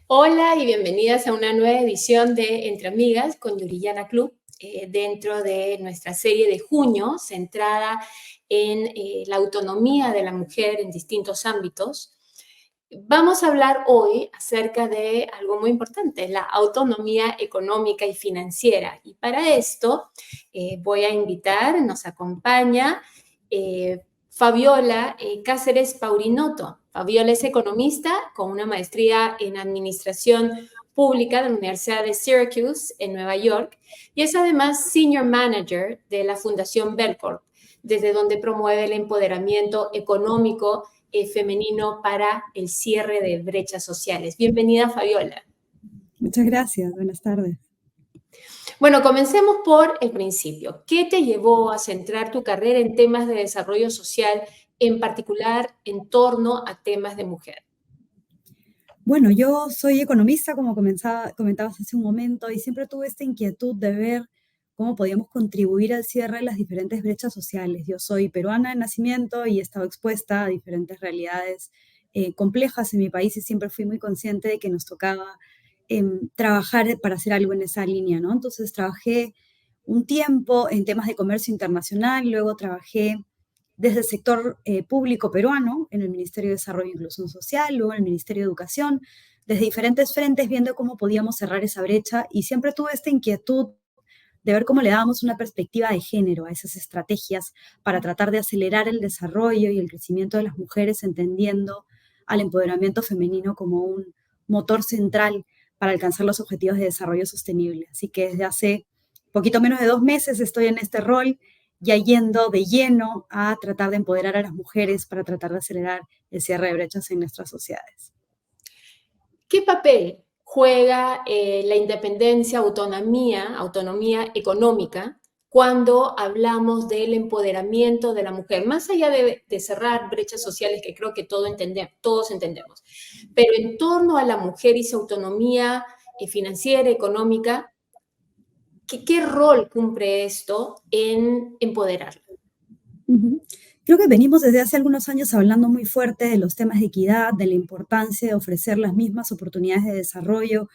Hola y bienvenidas a una nueva edición de Entre Amigas con Yuriyana Club, dentro de nuestra serie de junio centrada en la autonomía de la mujer en distintos ámbitos. Vamos a hablar hoy acerca de algo muy importante, la autonomía económica y financiera. Y para esto voy a invitar, nos acompaña Fabiola Cáceres Paurinotto. Fabiola es economista con una maestría en Administración Pública de la Universidad de Syracuse en Nueva York y es además Senior Manager de la Fundación Belcorp, desde donde promueve el empoderamiento económico femenino para el cierre de brechas sociales. Bienvenida, Fabiola. Muchas gracias, buenas tardes. Bueno, comencemos por el principio. ¿Qué te llevó a centrar tu carrera en temas de desarrollo social, en particular en torno a temas de mujer? Bueno, yo soy economista, como comentabas hace un momento, y siempre tuve esta inquietud de ver cómo podíamos contribuir al cierre de las diferentes brechas sociales. Yo soy peruana de nacimiento y he estado expuesta a diferentes realidades complejas en mi país y siempre fui muy consciente de que nos tocaba trabajar para hacer algo en esa línea, ¿no? Entonces trabajé un tiempo en temas de comercio internacional, luego trabajé desde el sector público peruano, en el Ministerio de Desarrollo e Inclusión Social, luego en el Ministerio de Educación, desde diferentes frentes viendo cómo podíamos cerrar esa brecha y siempre tuve esta inquietud de ver cómo le dábamos una perspectiva de género a esas estrategias para tratar de acelerar el desarrollo y el crecimiento de las mujeres, entendiendo al empoderamiento femenino como un motor central para alcanzar los objetivos de desarrollo sostenible. Así que desde hace poquito menos de 2 meses estoy en este rol, ya yendo de lleno a tratar de empoderar a las mujeres para tratar de acelerar el cierre de brechas en nuestras sociedades. ¿Qué papel juega la independencia, autonomía económica cuando hablamos del empoderamiento de la mujer? Más allá de cerrar brechas sociales que creo que todos entendemos, pero en torno a la mujer y su autonomía financiera, económica, ¿qué rol cumple esto en empoderarla? Uh-huh. Creo que venimos desde hace algunos años hablando muy fuerte de los temas de equidad, de la importancia de ofrecer las mismas oportunidades de desarrollo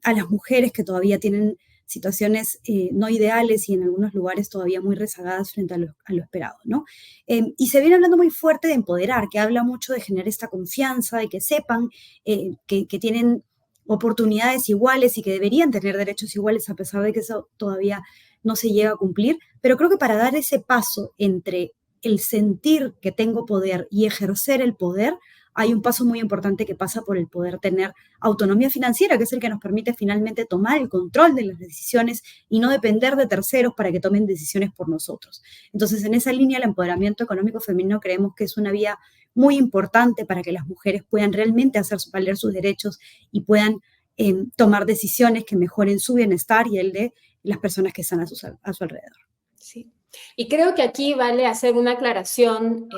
a las mujeres que todavía tienen situaciones no ideales y en algunos lugares todavía muy rezagadas frente a lo esperado, ¿no? Y se viene hablando muy fuerte de empoderar, que habla mucho de generar esta confianza, de que sepan que tienen oportunidades iguales y que deberían tener derechos iguales a pesar de que eso todavía no se llega a cumplir, pero creo que para dar ese paso entre el sentir que tengo poder y ejercer el poder, hay un paso muy importante que pasa por el poder tener autonomía financiera, que es el que nos permite finalmente tomar el control de las decisiones y no depender de terceros para que tomen decisiones por nosotros. Entonces, en esa línea, el empoderamiento económico femenino creemos que es una vía muy importante para que las mujeres puedan realmente hacer valer sus derechos y puedan tomar decisiones que mejoren su bienestar y el de las personas que están a su alrededor. Sí. Y creo que aquí vale hacer una aclaración,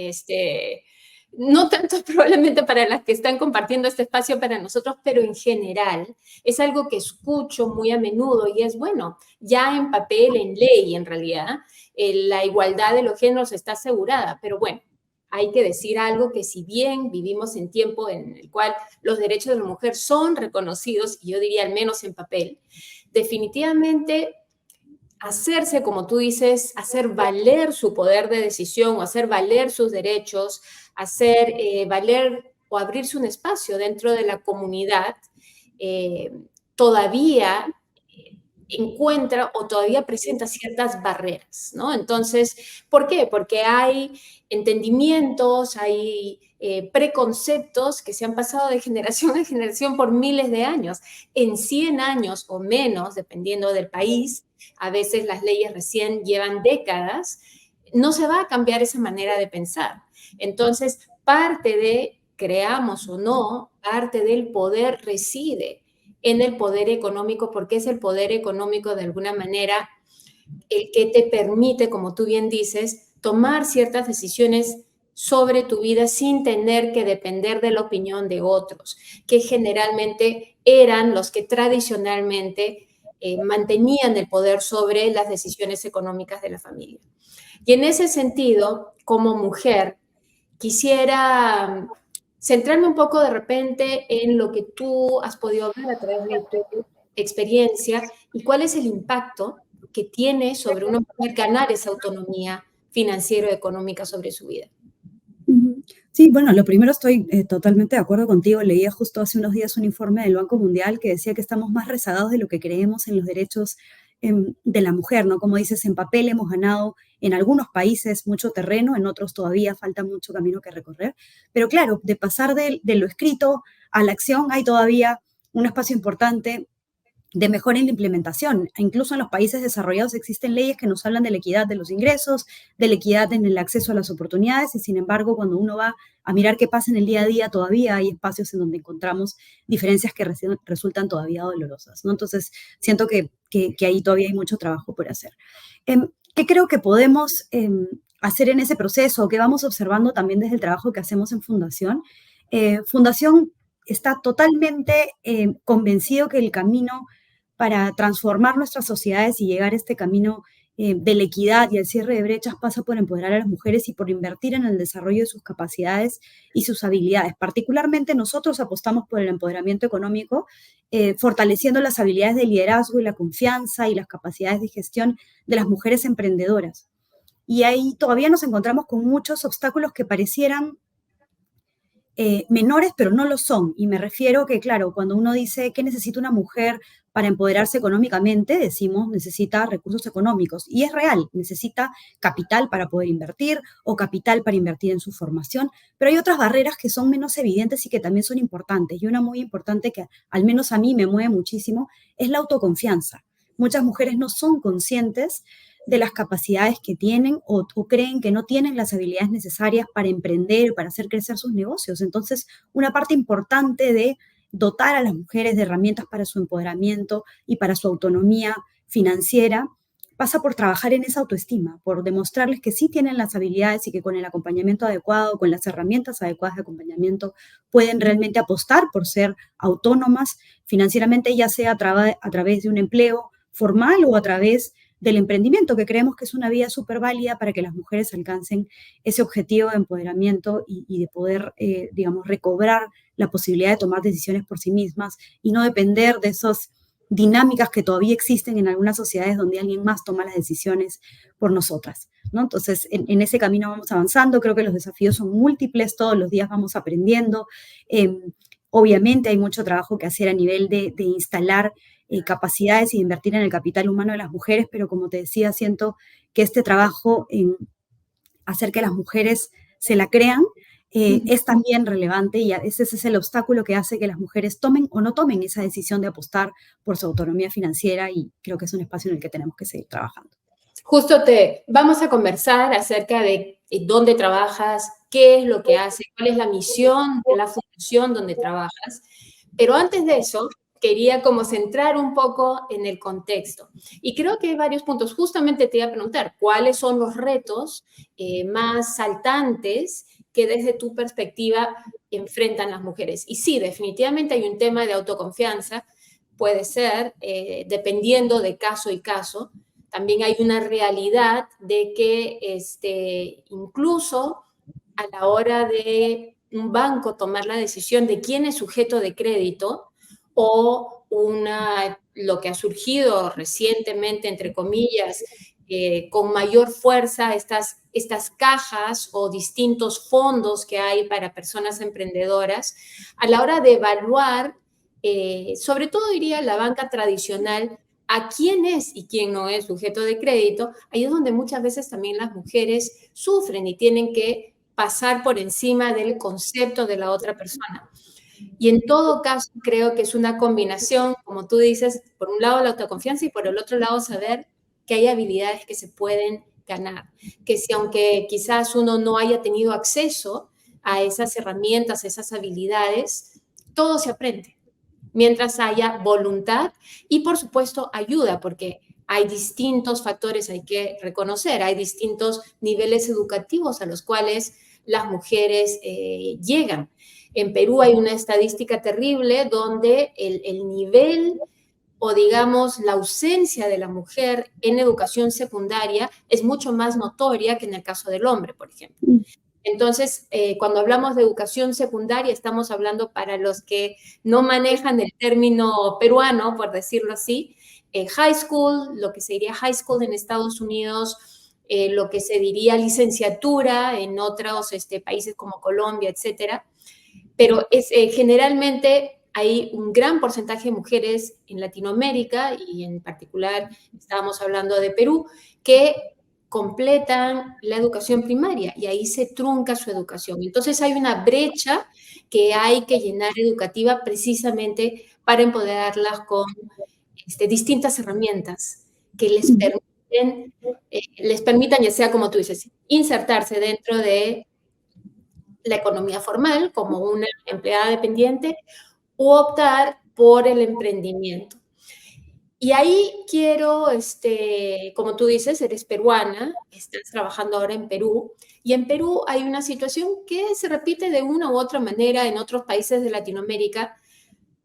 no tanto probablemente para las que están compartiendo este espacio para nosotros, pero en general es algo que escucho muy a menudo y es bueno, ya en papel, en ley en realidad, la igualdad de los géneros está asegurada, pero bueno, hay que decir algo que si bien vivimos en tiempo en el cual los derechos de la mujer son reconocidos, y yo diría al menos en papel, definitivamente hacerse, como tú dices, hacer valer su poder de decisión o hacer valer sus derechos, hacer valer o abrirse un espacio dentro de la comunidad, eh, todavía encuentra o todavía presenta ciertas barreras, ¿no? Entonces, ¿por qué? Porque hay entendimientos, hay preconceptos que se han pasado de generación en generación por miles de años. En 100 años o menos, dependiendo del país, a veces las leyes recién llevan décadas, no se va a cambiar esa manera de pensar. Entonces, parte de, creamos o no, parte del poder reside en el poder económico, porque es el poder económico de alguna manera el que te permite, como tú bien dices, tomar ciertas decisiones sobre tu vida sin tener que depender de la opinión de otros, que generalmente eran los que tradicionalmente mantenían el poder sobre las decisiones económicas de la familia. Y en ese sentido, como mujer, quisiera centrarme un poco de repente en lo que tú has podido ver a través de tu experiencia y cuál es el impacto que tiene sobre una mujer ganar esa autonomía financiera o económica sobre su vida. Ujú. Sí, bueno, lo primero estoy totalmente de acuerdo contigo. Leía justo hace unos días un informe del Banco Mundial que decía que estamos más rezagados de lo que creemos en los derechos de la mujer, ¿no? Como dices, en papel hemos ganado en algunos países mucho terreno, en otros todavía falta mucho camino que recorrer. Pero claro, de pasar de lo escrito a la acción hay todavía un espacio importante de mejora en la implementación. Incluso en los países desarrollados existen leyes que nos hablan de la equidad de los ingresos, de la equidad en el acceso a las oportunidades, y sin embargo, cuando uno va a mirar qué pasa en el día a día, todavía hay espacios en donde encontramos diferencias que resultan todavía dolorosas, ¿no? Entonces, siento que ahí todavía hay mucho trabajo por hacer. ¿Qué creo que podemos hacer en ese proceso? ¿Qué vamos observando también desde el trabajo que hacemos en Fundación? Fundación está totalmente convencido que el camino para transformar nuestras sociedades y llegar a este camino de la equidad y el cierre de brechas pasa por empoderar a las mujeres y por invertir en el desarrollo de sus capacidades y sus habilidades. Particularmente nosotros apostamos por el empoderamiento económico, fortaleciendo las habilidades de liderazgo y la confianza y las capacidades de gestión de las mujeres emprendedoras. Y ahí todavía nos encontramos con muchos obstáculos que parecieran menores, pero no lo son. Y me refiero que, claro, cuando uno dice que necesita una mujer para empoderarse económicamente, decimos necesita recursos económicos. Y es real, necesita capital para poder invertir o capital para invertir en su formación. Pero hay otras barreras que son menos evidentes y que también son importantes. Y una muy importante que al menos a mí me mueve muchísimo es la autoconfianza. Muchas mujeres no son conscientes de las capacidades que tienen o creen que no tienen las habilidades necesarias para emprender, para hacer crecer sus negocios. Entonces, una parte importante de dotar a las mujeres de herramientas para su empoderamiento y para su autonomía financiera pasa por trabajar en esa autoestima, por demostrarles que sí tienen las habilidades y que con el acompañamiento adecuado, con las herramientas adecuadas de acompañamiento, pueden realmente apostar por ser autónomas financieramente, ya sea a través de un empleo formal o a través del emprendimiento, que creemos que es una vía súper válida para que las mujeres alcancen ese objetivo de empoderamiento y de poder, digamos, recobrar la posibilidad de tomar decisiones por sí mismas y no depender de esas dinámicas que todavía existen en algunas sociedades donde alguien más toma las decisiones por nosotras, ¿no? Entonces, en ese camino vamos avanzando. Creo que los desafíos son múltiples, todos los días vamos aprendiendo. Obviamente hay mucho trabajo que hacer a nivel de instalar capacidades y invertir en el capital humano de las mujeres, pero como te decía, siento que este trabajo en hacer que las mujeres se la crean es también relevante y ese es el obstáculo que hace que las mujeres tomen o no tomen esa decisión de apostar por su autonomía financiera y creo que es un espacio en el que tenemos que seguir trabajando. Justo vamos a conversar acerca de dónde trabajas, qué es lo que haces, cuál es la misión de la fundación donde trabajas. Pero antes de eso, quería como centrar un poco en el contexto. Y creo que hay varios puntos. Justamente te iba a preguntar, ¿cuáles son los retos más saltantes que desde tu perspectiva enfrentan las mujeres? Y sí, definitivamente hay un tema de autoconfianza, puede ser, dependiendo de caso y caso. También hay una realidad de que incluso a la hora de un banco tomar la decisión de quién es sujeto de crédito o lo que ha surgido recientemente, entre comillas, con mayor fuerza, estas cajas o distintos fondos que hay para personas emprendedoras, a la hora de evaluar, sobre todo diría la banca tradicional, a quién es y quién no es sujeto de crédito, ahí es donde muchas veces también las mujeres sufren y tienen que pasar por encima del concepto de la otra persona. Y en todo caso, creo que es una combinación, como tú dices, por un lado la autoconfianza y por el otro lado saber que hay habilidades que se pueden ganar, que si aunque quizás uno no haya tenido acceso a esas herramientas, esas habilidades, todo se aprende mientras haya voluntad y, por supuesto, ayuda, porque hay distintos factores, hay que reconocer, hay distintos niveles educativos a los cuales las mujeres llegan. En Perú hay una estadística terrible donde el nivel o digamos la ausencia de la mujer en educación secundaria es mucho más notoria que en el caso del hombre, por ejemplo. Entonces, cuando hablamos de educación secundaria, estamos hablando para los que no manejan el término peruano, por decirlo así, high school, lo que se diría high school en Estados Unidos, lo que se diría licenciatura en otros países como Colombia, etcétera. Pero generalmente hay un gran porcentaje de mujeres en Latinoamérica, y en particular estábamos hablando de Perú, que completan la educación primaria y ahí se trunca su educación. Entonces hay una brecha que hay que llenar educativa precisamente para empoderarlas con distintas herramientas que les permitan, ya sea como tú dices, insertarse dentro de la economía formal como una empleada dependiente u optar por el emprendimiento. Y ahí quiero, como tú dices, eres peruana, estás trabajando ahora en Perú, y en Perú hay una situación que se repite de una u otra manera en otros países de Latinoamérica,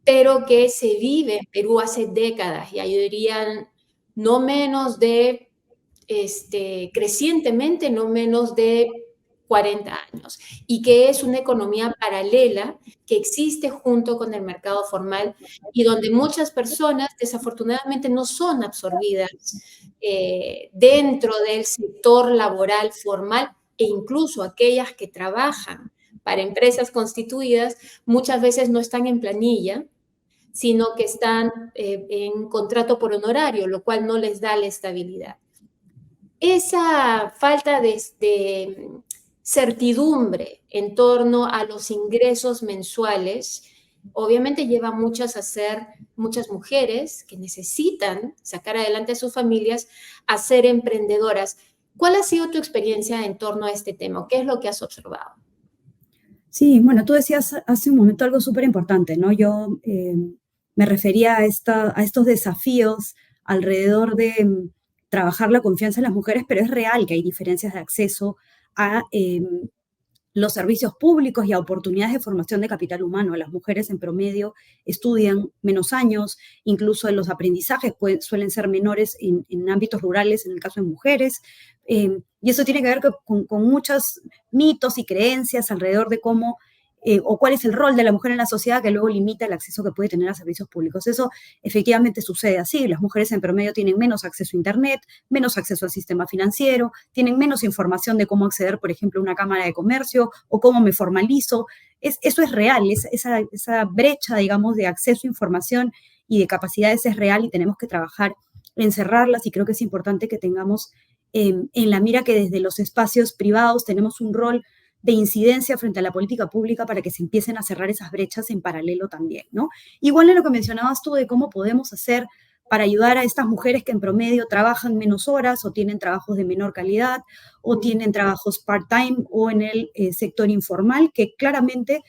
pero que se vive en Perú hace décadas, y yo diría no menos de, crecientemente, no menos de 40 años, y que es una economía paralela que existe junto con el mercado formal y donde muchas personas desafortunadamente no son absorbidas dentro del sector laboral formal, e incluso aquellas que trabajan para empresas constituidas muchas veces no están en planilla, sino que están en contrato por honorario, lo cual no les da la estabilidad. Esa falta de certidumbre en torno a los ingresos mensuales, obviamente lleva muchas mujeres que necesitan sacar adelante a sus familias a ser emprendedoras. ¿Cuál ha sido tu experiencia en torno a este tema? ¿Qué es lo que has observado? Sí, bueno, tú decías hace un momento algo súper importante, ¿no? Yo me refería a estos desafíos alrededor de trabajar la confianza en las mujeres, pero es real que hay diferencias de acceso a los servicios públicos y a oportunidades de formación de capital humano. Las mujeres en promedio estudian menos años, incluso los aprendizajes suelen ser menores en ámbitos rurales, en el caso de mujeres, y eso tiene que ver con muchos mitos y creencias alrededor de cómo o cuál es el rol de la mujer en la sociedad que luego limita el acceso que puede tener a servicios públicos. Eso efectivamente sucede así. Las mujeres en promedio tienen menos acceso a Internet, menos acceso al sistema financiero, tienen menos información de cómo acceder, por ejemplo, a una cámara de comercio o cómo me formalizo. Eso es real, esa brecha, digamos, de acceso a información y de capacidades es real y tenemos que trabajar en cerrarlas, y creo que es importante que tengamos en la mira que desde los espacios privados tenemos un rol de incidencia frente a la política pública para que se empiecen a cerrar esas brechas en paralelo también, ¿no? Igual en lo que mencionabas tú de cómo podemos hacer para ayudar a estas mujeres que en promedio trabajan menos horas o tienen trabajos de menor calidad o tienen trabajos part-time o en el sector informal, que claramente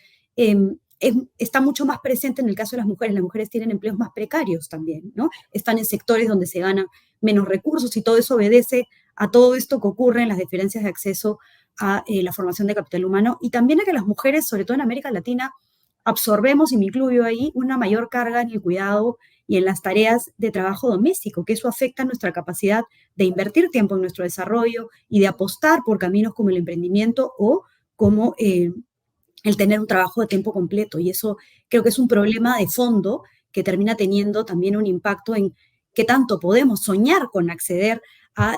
está mucho más presente en el caso de las mujeres. Las mujeres tienen empleos más precarios también, ¿no? Están en sectores donde se ganan menos recursos, y todo eso obedece a todo esto que ocurre en las diferencias de acceso a la formación de capital humano, y también a que las mujeres, sobre todo en América Latina, absorbemos, y me incluyo ahí, una mayor carga en el cuidado y en las tareas de trabajo doméstico, que eso afecta nuestra capacidad de invertir tiempo en nuestro desarrollo y de apostar por caminos como el emprendimiento o como el tener un trabajo de tiempo completo. Y eso creo que es un problema de fondo que termina teniendo también un impacto en qué tanto podemos soñar con acceder a,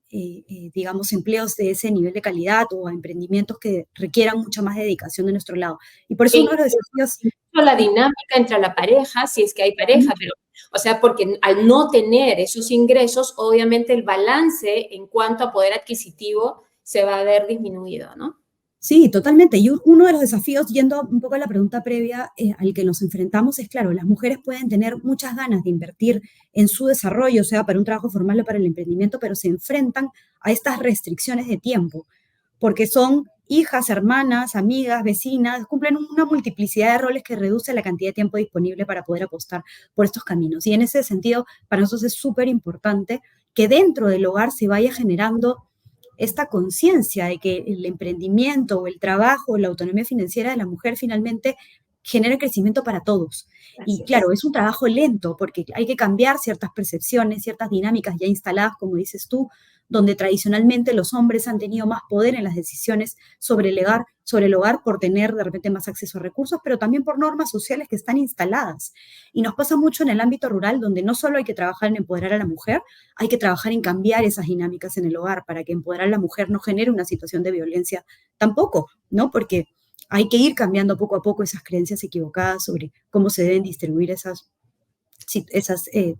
digamos, empleos de ese nivel de calidad o a emprendimientos que requieran mucha más dedicación de nuestro lado. Y por eso uno de los desafíos... La dinámica entre la pareja, si es que hay pareja, pero, o sea, porque al no tener esos ingresos, obviamente el balance en cuanto a poder adquisitivo se va a ver disminuido, ¿no? Sí, totalmente. Y uno de los desafíos, yendo un poco a la pregunta previa al que nos enfrentamos, es claro, las mujeres pueden tener muchas ganas de invertir en su desarrollo, sea para un trabajo formal o para el emprendimiento, pero se enfrentan a estas restricciones de tiempo, porque son hijas, hermanas, amigas, vecinas, cumplen una multiplicidad de roles que reduce la cantidad de tiempo disponible para poder apostar por estos caminos. Y en ese sentido, para nosotros es súper importante que dentro del hogar se vaya generando esta conciencia de que el emprendimiento o el trabajo o la autonomía financiera de la mujer finalmente genera crecimiento para todos. Así Y es. claro, es un trabajo lento porque hay que cambiar ciertas percepciones, ciertas dinámicas ya instaladas, como dices tú, donde tradicionalmente los hombres han tenido más poder en las decisiones sobre el hogar por tener de repente más acceso a recursos, pero también por normas sociales que están instaladas. Y nos pasa mucho en el ámbito rural, donde no solo hay que trabajar en empoderar a la mujer, hay que trabajar en cambiar esas dinámicas en el hogar para que empoderar a la mujer no genere una situación de violencia tampoco, ¿no? Porque hay que ir cambiando poco a poco esas creencias equivocadas sobre cómo se deben distribuir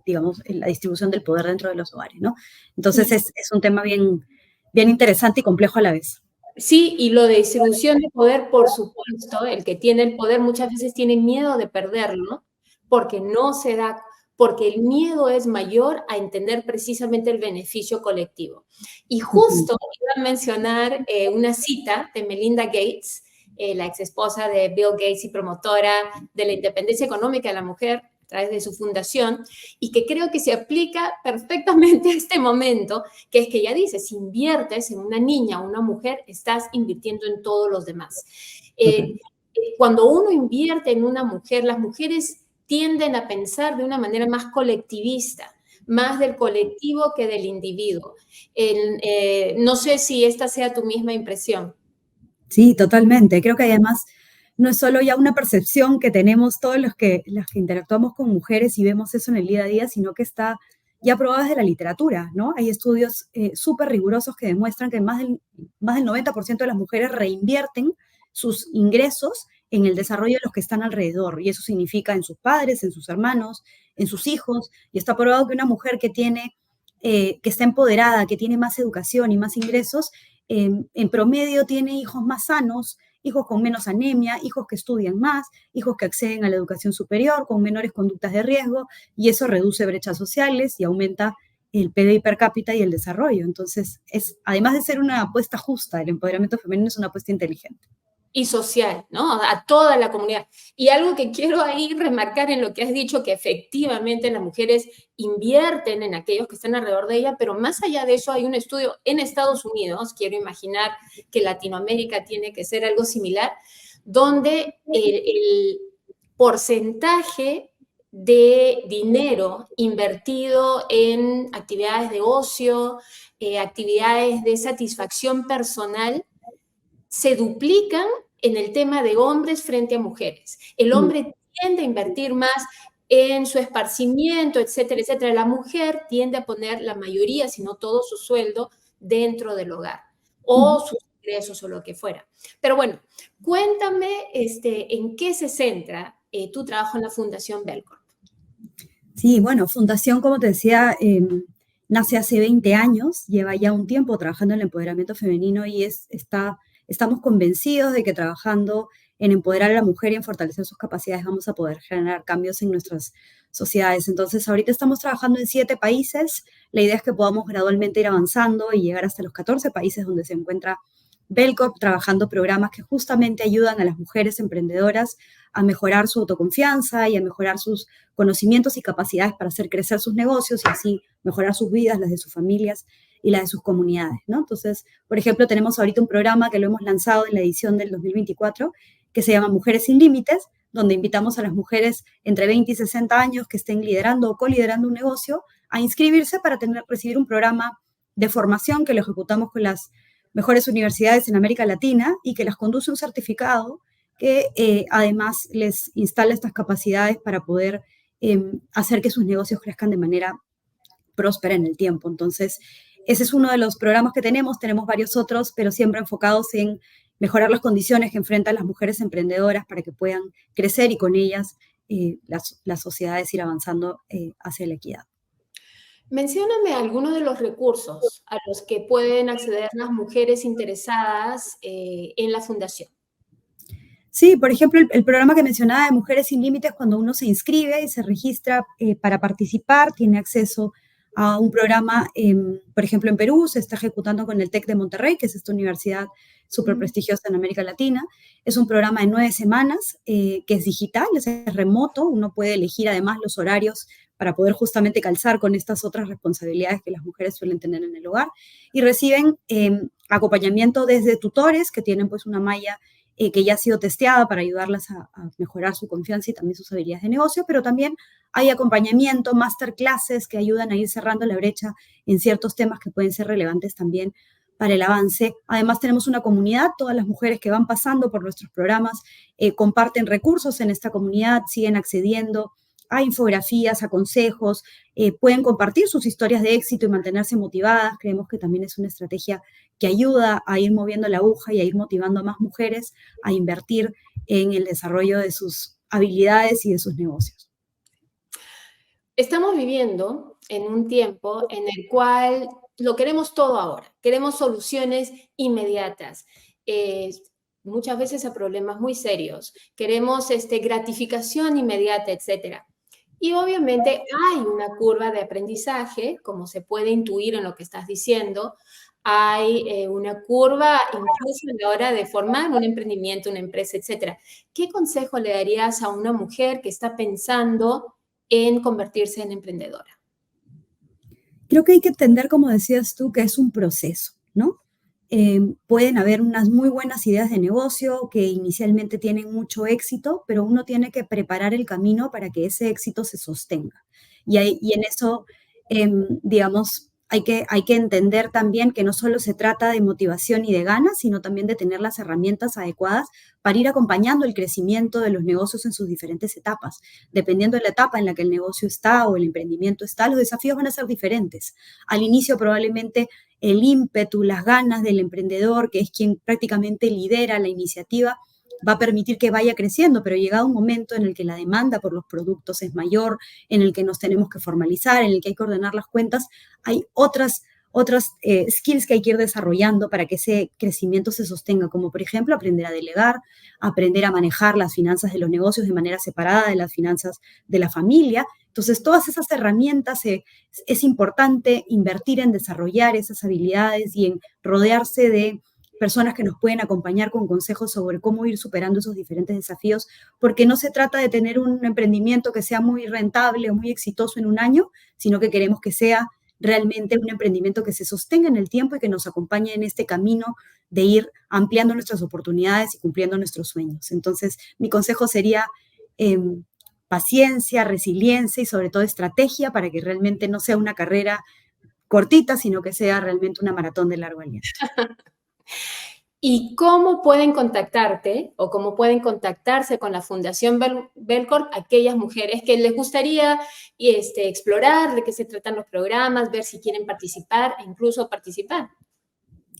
digamos, la distribución del poder dentro de los hogares, ¿no? Entonces Y es un tema bien, bien interesante y complejo a la vez. sí, y lo de distribución de poder, por supuesto, el que tiene el poder muchas veces tiene miedo de perderlo porque no se da, porque el miedo es mayor a entender precisamente el beneficio colectivo. Y Ujú. justo iba a mencionar una cita de Melinda Gates, la ex esposa de Bill Gates y promotora de la independencia económica de la mujer a través de su fundación, y que creo que se aplica perfectamente a este momento, que es que ella dice, si inviertes en una niña o una mujer, estás invirtiendo en todos los demás. Total. Cuando uno invierte en una mujer, las mujeres tienden a pensar de una manera más colectivista, más del colectivo que del individuo. No sé si esta sea tu misma impresión. Sí, totalmente. Creo que además no es solo ya una percepción que tenemos todos los que interactuamos con mujeres y vemos eso en el día a día, sino que está ya probado desde la literatura, ¿no? Hay estudios súper rigurosos que demuestran que más del 90% de las mujeres reinvierten sus ingresos en el desarrollo de los que están alrededor, y eso significa en sus padres, en sus hermanos, en sus hijos, y está probado que una mujer que está empoderada, que tiene más educación y más ingresos, en promedio tiene hijos más sanos, hijos con menos anemia, hijos que estudian más, hijos que acceden a la educación superior con menores conductas de riesgo, y eso reduce brechas sociales y aumenta el PBI per cápita y el desarrollo. Entonces, además de ser una apuesta justa, el empoderamiento femenino es una apuesta inteligente. Y social, ¿no? A toda la comunidad. Y algo que quiero ahí remarcar en lo que has dicho, que efectivamente las mujeres invierten en aquellos que están alrededor de ella, pero más allá de eso hay un estudio en Estados Unidos, quiero imaginar que Latinoamérica tiene que ser algo similar, donde el porcentaje de dinero invertido en actividades de ocio, actividades de satisfacción personal, se duplican en el tema de hombres frente a mujeres. El Mm, hombre tiende a invertir más en su esparcimiento, etcétera, etcétera. La mujer tiende a poner la mayoría, si no todo su sueldo, dentro del hogar ujú. o sus ingresos o lo que fuera. Pero bueno, cuéntame en qué se centra tu trabajo en la Fundación Belcorp. Sí, bueno, Fundación, como te decía, nace hace 20 años, lleva ya un tiempo trabajando en el empoderamiento femenino y estamos convencidos de que trabajando en empoderar a la mujer y en fortalecer sus capacidades vamos a poder generar cambios en nuestras sociedades. Entonces, ahorita estamos trabajando en 7 países. La idea es que podamos gradualmente ir avanzando y llegar hasta los 14 países donde se encuentra Belcorp, trabajando programas que justamente ayudan a las mujeres emprendedoras a mejorar su autoconfianza y a mejorar sus conocimientos y capacidades para hacer crecer sus negocios y así mejorar sus vidas, las de sus familias y las de sus comunidades, ¿no? Entonces, por ejemplo, tenemos ahorita un programa que lo hemos lanzado en la edición del 2024 que se llama Mujeres sin Límites, donde invitamos a las mujeres entre 20 y 60 años que estén liderando o coliderando un negocio a inscribirse para recibir un programa de formación que lo ejecutamos con las mejores universidades en América Latina y que las conduce un certificado que además les instala estas capacidades para poder hacer que sus negocios crezcan de manera próspera en el tiempo. Entonces, ese es uno de los programas que tenemos varios otros, pero siempre enfocados en mejorar las condiciones que enfrentan las mujeres emprendedoras para que puedan crecer y con ellas las sociedades ir avanzando hacia la equidad. Mencióname algunos de los recursos a los que pueden acceder las mujeres interesadas en la fundación. Sí, por ejemplo, el programa que mencionaba de Mujeres sin Límites, cuando uno se inscribe y se registra para participar, tiene acceso a un programa, por ejemplo, en Perú se está ejecutando con el TEC de Monterrey, que es esta universidad súper Mm. prestigiosa en América Latina. Es un programa de 9 semanas, que es digital, es remoto, uno puede elegir además los horarios para poder justamente calzar con estas otras responsabilidades que las mujeres suelen tener en el hogar, y reciben acompañamiento desde tutores que tienen pues una malla que ya ha sido testeada para ayudarlas a mejorar su confianza y también sus habilidades de negocio, pero también hay acompañamiento, masterclasses que ayudan a ir cerrando la brecha en ciertos temas que pueden ser relevantes también para el avance. Además, tenemos una comunidad, todas las mujeres que van pasando por nuestros programas comparten recursos en esta comunidad, siguen accediendo a infografías, a consejos, pueden compartir sus historias de éxito y mantenerse motivadas. Creemos que también es una estrategia que ayuda a ir moviendo la aguja y a ir motivando a más mujeres a invertir en el desarrollo de sus habilidades y de sus negocios. Estamos viviendo en un tiempo en el cual lo queremos todo ahora, queremos soluciones inmediatas, muchas veces a problemas muy serios, queremos gratificación inmediata, etcétera. Y obviamente hay una curva de aprendizaje, como se puede intuir en lo que estás diciendo, hay una curva incluso a la hora de formar un emprendimiento, una empresa, etcétera. ¿Qué consejo le darías a una mujer que está pensando en convertirse en emprendedora? Creo que hay que entender, como decías tú, que es un proceso, ¿no? Pueden haber unas muy buenas ideas de negocio que inicialmente tienen mucho éxito, pero uno tiene que preparar el camino para que ese éxito se sostenga. Y en eso, digamos, hay que entender también que no solo se trata de motivación y de ganas, sino también de tener las herramientas adecuadas para ir acompañando el crecimiento de los negocios en sus diferentes etapas. Dependiendo de la etapa en la que el negocio está o el emprendimiento está, los desafíos van a ser diferentes. Al inicio probablemente el ímpetu, las ganas del emprendedor, que es quien prácticamente lidera la iniciativa, va a permitir que vaya creciendo, pero llegado un momento en el que la demanda por los productos es mayor, en el que nos tenemos que formalizar, en el que hay que ordenar las cuentas, hay otras skills que hay que ir desarrollando para que ese crecimiento se sostenga, como por ejemplo aprender a delegar, aprender a manejar las finanzas de los negocios de manera separada de las finanzas de la familia. Entonces, todas esas herramientas es importante invertir en desarrollar esas habilidades y en rodearse de personas que nos pueden acompañar con consejos sobre cómo ir superando esos diferentes desafíos, porque no se trata de tener un emprendimiento que sea muy rentable o muy exitoso en un año, sino que queremos que sea realmente un emprendimiento que se sostenga en el tiempo y que nos acompañe en este camino de ir ampliando nuestras oportunidades y cumpliendo nuestros sueños. Entonces, mi consejo sería paciencia, resiliencia y sobre todo estrategia para que realmente no sea una carrera cortita, sino que sea realmente una maratón de largo aliento. ¿Y cómo pueden contactarte o cómo pueden contactarse con la Fundación Belcorp aquellas mujeres que les gustaría explorar de qué se tratan los programas, ver si quieren participar e incluso participar?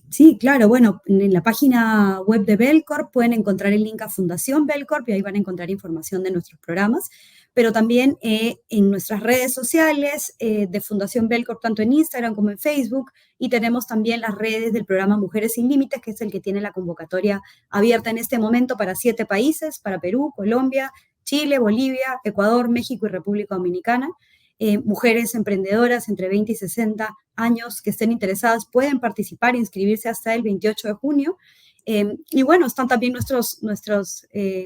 Sí, claro, bueno, en la página web de Belcorp pueden encontrar el link a Fundación Belcorp y ahí van a encontrar información de nuestros programas, pero también en nuestras redes sociales de Fundación Belcorp, tanto en Instagram como en Facebook, y tenemos también las redes del programa Mujeres Sin Límites, que es el que tiene la convocatoria abierta en este momento para 7 países, para Perú, Colombia, Chile, Bolivia, Ecuador, México y República Dominicana. Mujeres emprendedoras entre 20 y 60 años que estén interesadas pueden participar e inscribirse hasta el 28 de junio. Y bueno, están también nuestros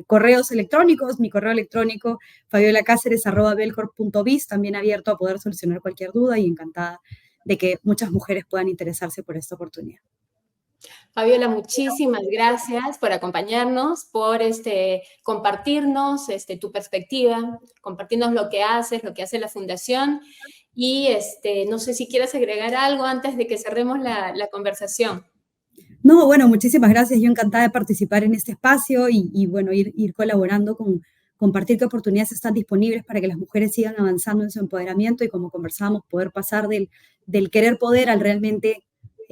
correos electrónicos, mi correo electrónico fabiolacáceres@belcorp.biz, también abierto a poder solucionar cualquier duda y encantada de que muchas mujeres puedan interesarse por esta oportunidad. Fabiola, muchísimas gracias por acompañarnos, por compartirnos tu perspectiva, compartirnos lo que haces, lo que hace la Fundación. Y no sé si quieres agregar algo antes de que cerremos la conversación. No, bueno, muchísimas gracias. Yo encantada de participar en este espacio y bueno, ir colaborando con compartir qué oportunidades están disponibles para que las mujeres sigan avanzando en su empoderamiento y como conversábamos, poder pasar del querer poder al realmente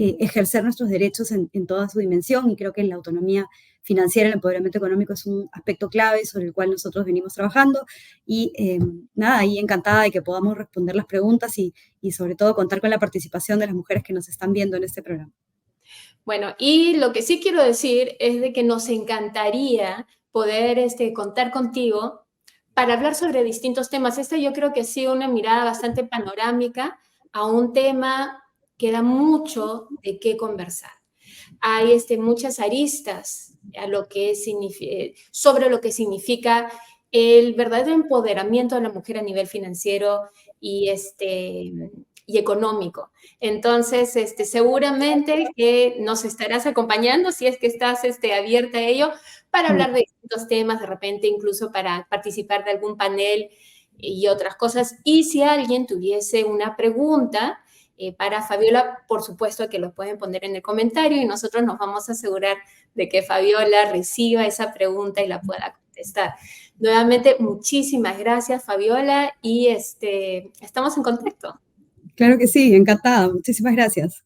ejercer nuestros derechos en toda su dimensión. Y creo que la autonomía financiera, el empoderamiento económico es un aspecto clave sobre el cual nosotros venimos trabajando. Y nada, ahí encantada de que podamos responder las preguntas y sobre todo contar con la participación de las mujeres que nos están viendo en este programa. Bueno, y lo que sí quiero decir es de que nos encantaría poder contar contigo para hablar sobre distintos temas. Esta yo creo que ha sido una mirada bastante panorámica a un tema que da mucho de qué conversar. Hay muchas aristas a lo que sobre lo que significa el verdadero empoderamiento de la mujer a nivel financiero y y económico. Entonces, seguramente que nos estarás acompañando si es que estás abierta a ello para Mm. hablar de distintos temas, de repente incluso para participar de algún panel y otras cosas. Y si alguien tuviese una pregunta para Fabiola, por supuesto que lo pueden poner en el comentario y nosotros nos vamos a asegurar de que Fabiola reciba esa pregunta y la pueda contestar. Nuevamente, muchísimas gracias, Fabiola, y estamos en contacto. Claro que sí, encantada. Muchísimas gracias.